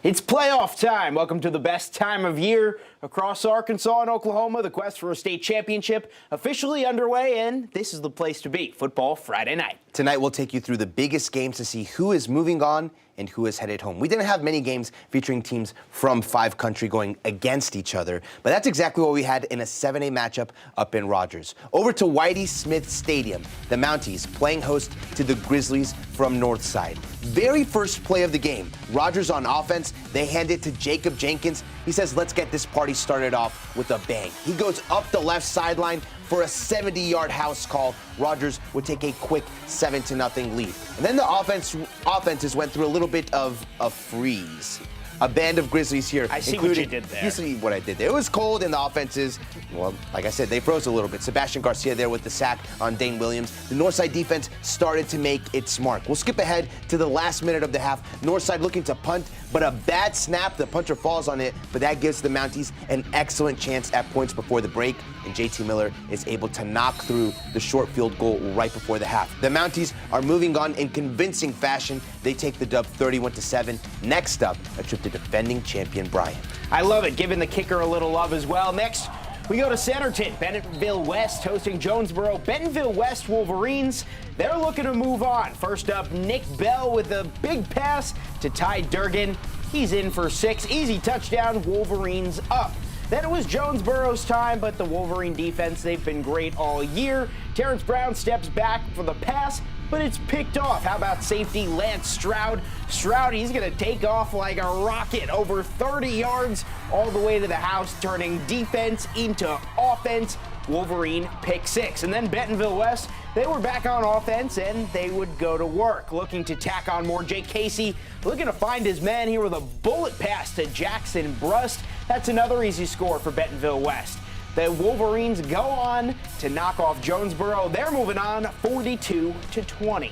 It's playoff time. Welcome to the best time of year across Arkansas and Oklahoma. The quest for a state championship officially underway, and this is the place to be. Football Friday night. Tonight, we'll take you through the biggest games to see who is moving on and who is headed home. We didn't have many games featuring teams from five country going against each other, but that's exactly what we had in a 7A matchup up in Rogers. Over to Whitey Smith Stadium, the Mounties playing host to the Grizzlies from Northside. Very first play of the game, Rogers on offense, they hand it to Jacob Jenkins. He says, let's get this party started off with a bang. He goes up the left sideline for a 70-yard house call. Rogers would take a quick 7-0 lead. And then the offenses went through a little bit of a freeze. A band of Grizzlies here. I see what you did there. You see what I did there. It was cold, and the offenses, well, like I said, they froze a little bit. Sebastian Garcia there with the sack on Dane Williams. The Northside defense started to make its mark. We'll skip ahead to the last minute of the half. Northside looking to punt, but a bad snap. The punter falls on it, but that gives the Mounties an excellent chance at points before the break, and JT Miller is able to knock through the short field goal right before the half. The Mounties are moving on in convincing fashion. They take the dub 31-7. Next up, a trip to defending champion Bryant. I love it, giving the kicker a little love as well. Next, we go to Centerton. Bentonville West hosting Jonesboro. Bentonville West Wolverines, they're looking to move on. First up, Nick Bell with a big pass to Ty Durgan. He's in for 6. Easy touchdown, Wolverines up. Then it was Jonesboro's time, but the Wolverine defense, they've been great all year. Terrence Brown steps back for the pass, but it's picked off. How about safety Lance Stroud? Stroud, he's going to take off like a rocket over 30 yards all the way to the house, turning defense into offense. Wolverine pick 6. And then Bentonville West, they were back on offense, and they would go to work, looking to tack on more. Jake Casey looking to find his man here with a bullet pass to Jackson Brust. That's another easy score for Bentonville West. The Wolverines go on to knock off Jonesboro. They're moving on 42-20.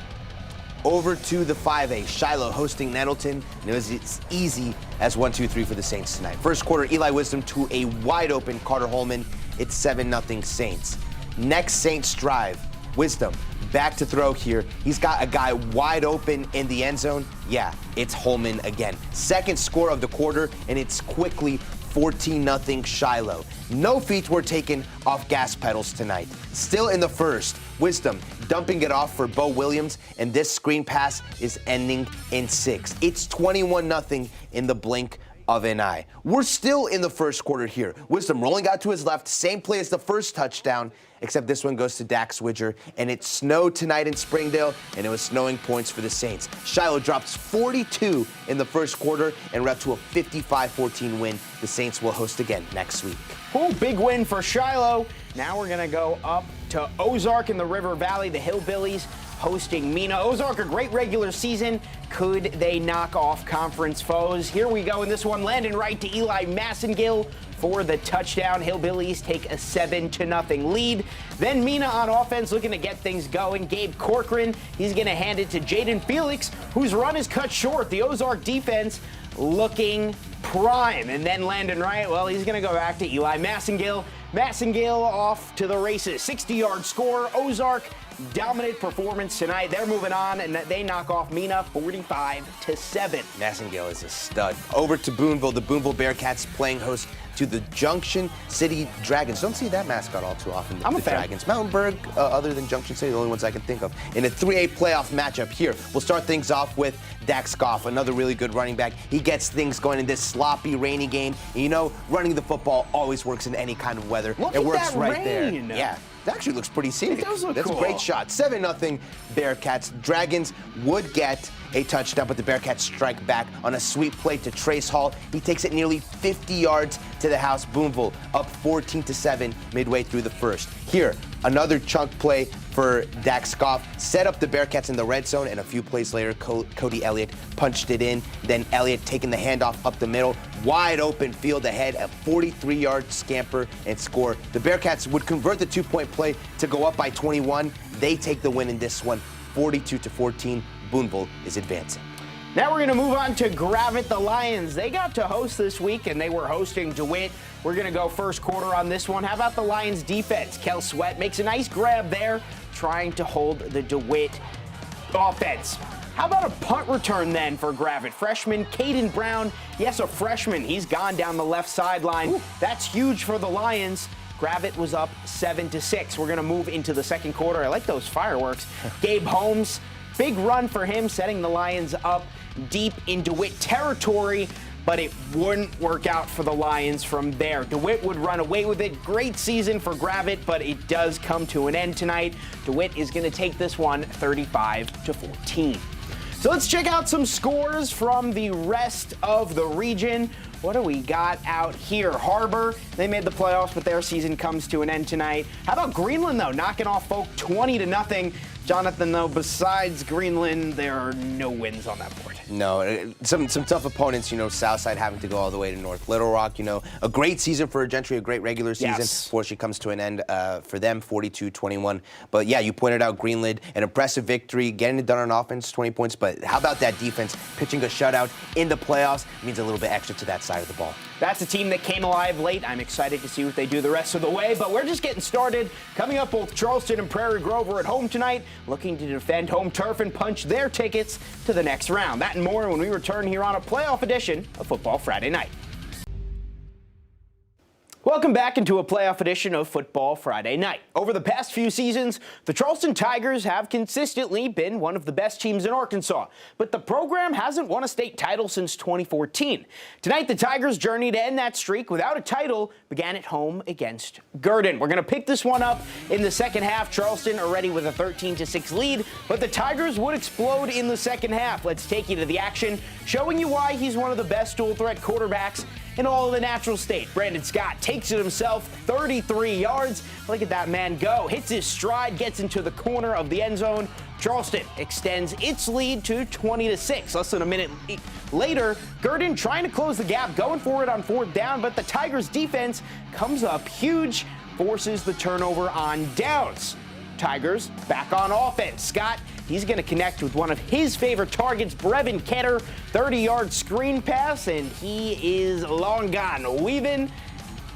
Over to the 5A, Shiloh hosting Nettleton. And it was as easy as 1-2-3 for the Saints tonight. First quarter, Eli Wisdom to a wide open Carter Holman. It's 7-0 Saints. Next Saints drive, Wisdom back to throw here. He's got a guy wide open in the end zone. Yeah, it's Holman again. Second score of the quarter, and it's quickly 14-0 Shiloh. No feet were taken off gas pedals tonight. Still in the first, Wisdom dumping it off for Bo Williams, and this screen pass is ending in 6. It's 21-0 in the blink of an eye. We're still in the first quarter here. Wisdom rolling out to his left, same play as the first touchdown, except this one goes to Dax Widger, and it snowed tonight in Springdale, and it was snowing points for the Saints. Shiloh drops 42 in the first quarter and we're up to a 55-14 win. The Saints will host again next week. Ooh, big win for Shiloh. Now we're going to go up to Ozark in the River Valley. The Hillbillies hosting Mena. Ozark, a great regular season. Could they knock off conference foes? Here we go in this one. Landon right to Eli Massengill for the touchdown. Hillbillies take a 7-0 lead. Then Mena on offense looking to get things going. Gabe Corcoran, he's going to hand it to Jaden Felix, whose run is cut short. The Ozark defense looking prime. And then Landon Wright, well, he's going to go back to Eli Massengill. Massengill off to the races. 60-yard score. Ozark, dominant performance tonight. They're moving on, and they knock off Mena 45-7. Massengill is a stud. Over to Boonville. The Boonville Bearcats playing host to the Junction City Dragons. Don't see that mascot all too often. I'm a fan. Dragons. Mountainburg, other than Junction City, the only ones I can think of. In a 3A playoff matchup here, we'll start things off with Dax Goff, another really good running back. He gets things going in this sloppy, rainy game. And you know, running the football always works in any kind of weather. It works that right rain. there. Yeah. It actually looks pretty scenic. It does look That's cool. a great shot. 7-0 Bearcats. Dragons would get a touchdown, but the Bearcats strike back on a sweep play to Trace Hall. He takes it nearly 50 yards to the house. Boonville up 14-7 midway through the first. Here, another chunk play for Dax Goff. Set up the Bearcats in the red zone, and a few plays later, Cody Elliott punched it in. Then Elliott taking the handoff up the middle. Wide open field ahead, a 43-yard scamper and score. The Bearcats would convert the 2-point play to go up by 21. They take the win in this one, 42-14. Boonville is advancing. Now we're going to move on to Gravette. The Lions, they got to host this week, and they were hosting DeWitt. We're going to go first quarter on this one. How about the Lions defense? Kel Sweat makes a nice grab there, trying to hold the DeWitt offense. How about a punt return then for Gravett? Freshman Caden Brown, yes, a freshman. He's gone down the left sideline. Ooh. That's huge for the Lions. Gravett was up 7-6. We're going to move into the second quarter. I like those fireworks. Gabe Holmes, big run for him, setting the Lions up deep in DeWitt territory, but it wouldn't work out for the Lions from there. DeWitt would run away with it. Great season for Gravett, but it does come to an end tonight. DeWitt is going to take this one 35-14. So let's check out some scores from the rest of the region. What do we got out here? Harbor, they made the playoffs, but their season comes to an end tonight. How about Greenland, though, knocking off Folk 20-0? Jonathan, though, besides Greenland, there are no wins on that board. No, some tough opponents, Southside having to go all the way to North Little Rock, a great season for Gentry, a great regular season. Yes. Unfortunately, comes to an end for them, 42-21. But yeah, you pointed out Greenland, an impressive victory, getting it done on offense, 20 points. But how about that defense, pitching a shutout in the playoffs, means a little bit extra to that side of the ball. That's a team that came alive late. I'm excited to see what they do the rest of the way, but we're just getting started. Coming up, both Charleston and Prairie Grove are at home tonight, looking to defend home turf and punch their tickets to the next round. That and more when we return here on a playoff edition of Football Friday Night. Welcome back into a playoff edition of Football Friday Night. Over the past few seasons, the Charleston Tigers have consistently been one of the best teams in Arkansas, but the program hasn't won a state title since 2014. Tonight, the Tigers' journey to end that streak without a title began at home against Gurdon. We're going to pick this one up in the second half. Charleston already with a 13-6 lead, but the Tigers would explode in the second half. Let's take you to the action, showing you why he's one of the best dual-threat quarterbacks in all of the natural state. Brandon Scott takes it himself, 33 yards. Look at that man go. Hits his stride, gets into the corner of the end zone. Charleston extends its lead to 20-6. Less than a minute later, Gurdon trying to close the gap, going for it on fourth down, but the Tigers defense comes up huge, forces the turnover on downs. Tigers back on offense. Scott, he's going to connect with one of his favorite targets, Brevin Ketter, 30-yard screen pass, and he is long gone. Weaving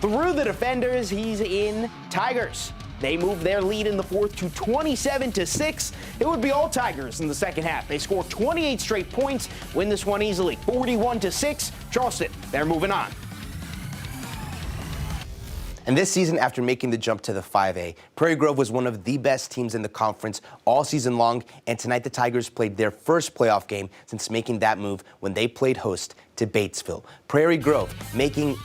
through the defenders, he's in. Tigers, they move their lead in the fourth to 27-6. It would be all Tigers in the second half. They score 28 straight points, win this one easily, 41-6. Charleston, they're moving on. And this season, after making the jump to the 5A, Prairie Grove was one of the best teams in the conference all season long, and tonight the Tigers played their first playoff game since making that move when they played host to Batesville. Prairie Grove making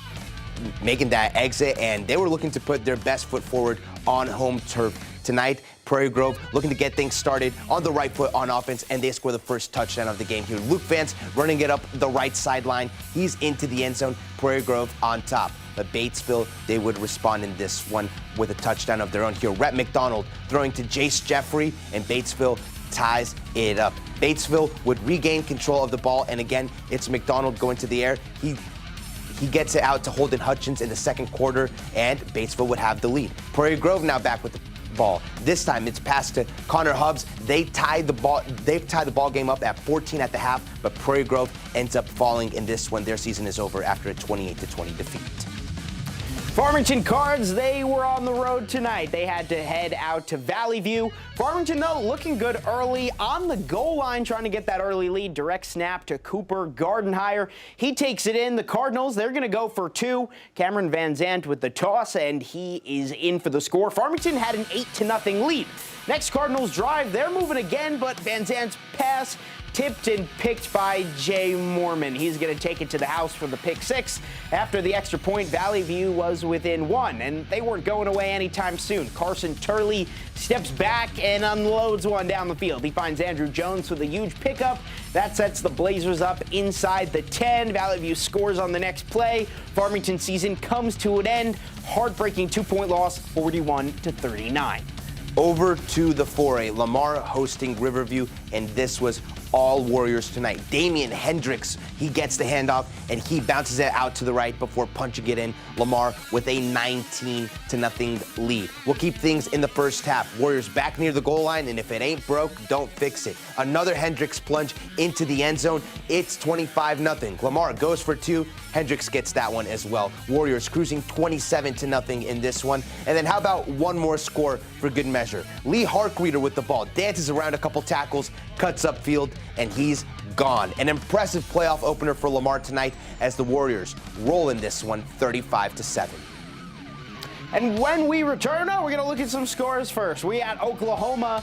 that exit, and they were looking to put their best foot forward on home turf. Tonight, Prairie Grove looking to get things started on the right foot on offense, and they score the first touchdown of the game here. Luke Vance running it up the right sideline. He's into the end zone. Prairie Grove on top. But Batesville, they would respond in this one with a touchdown of their own here. Rhett McDonald throwing to Jace Jeffrey, and Batesville ties it up. Batesville would regain control of the ball, and again, it's McDonald going to the air. He gets it out to Holden Hutchins in the second quarter, and Batesville would have the lead. Prairie Grove now back with the ball. This time it's passed to Connor Hubbs. They've tied the ball game up at 14 at the half, but Prairie Grove ends up falling in this one. Their season is over after a 28-20 defeat. Farmington Cards, they were on the road tonight. They had to head out to Valley View. Farmington, though, looking good early on the goal line, trying to get that early lead. Direct snap to Cooper Gardenhire. He takes it in. The Cardinals, they're going to go for two. Cameron Van Zandt with the toss, and he is in for the score. Farmington had an 8-0 lead. Next Cardinals drive, they're moving again, but Van Zandt's pass tipped and picked by Jay Mormon. He's going to take it to the house for the pick six. After the extra point, Valley View was within one, and they weren't going away anytime soon. Carson Turley steps back and unloads one down the field. He finds Andrew Jones with a huge pickup. That sets the Blazers up inside the 10. Valley View scores on the next play. Farmington season comes to an end. Heartbreaking 2-point loss, 41-39. Over to the 4A, Lamar hosting Riverview, and this was all Warriors tonight. Damian Hendricks, he gets the handoff, and he bounces it out to the right before punching it in. Lamar with a 19-0 lead. We'll keep things in the first half. Warriors back near the goal line, and if it ain't broke, don't fix it. Another Hendricks plunge into the end zone. It's 25-0. Lamar goes for two. Hendricks gets that one as well. Warriors cruising 27-0 in this one. And then how about one more score for good measure? Lee Harkreader with the ball. Dances around a couple tackles, cuts upfield. and he's gone. An impressive playoff opener for Lamar tonight as the Warriors roll in this one 35-7. And when we return, we're going to look at some scores first. We at Oklahoma.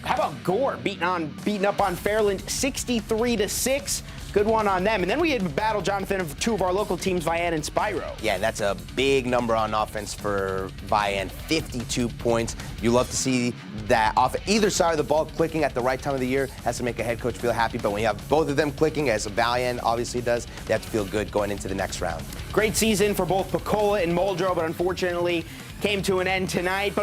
How about Gore beating up on Fairland 63-6? Good one on them. And then we had battle, Jonathan, of two of our local teams, Vian and Spyro. Yeah, and that's a big number on offense for Vian, 52 points. You love to see that off either side of the ball clicking at the right time of the year. Has to make a head coach feel happy, but when you have both of them clicking, as Vian obviously does, they have to feel good going into the next round. Great season for both Pecola and Muldrow, but unfortunately came to an end tonight. But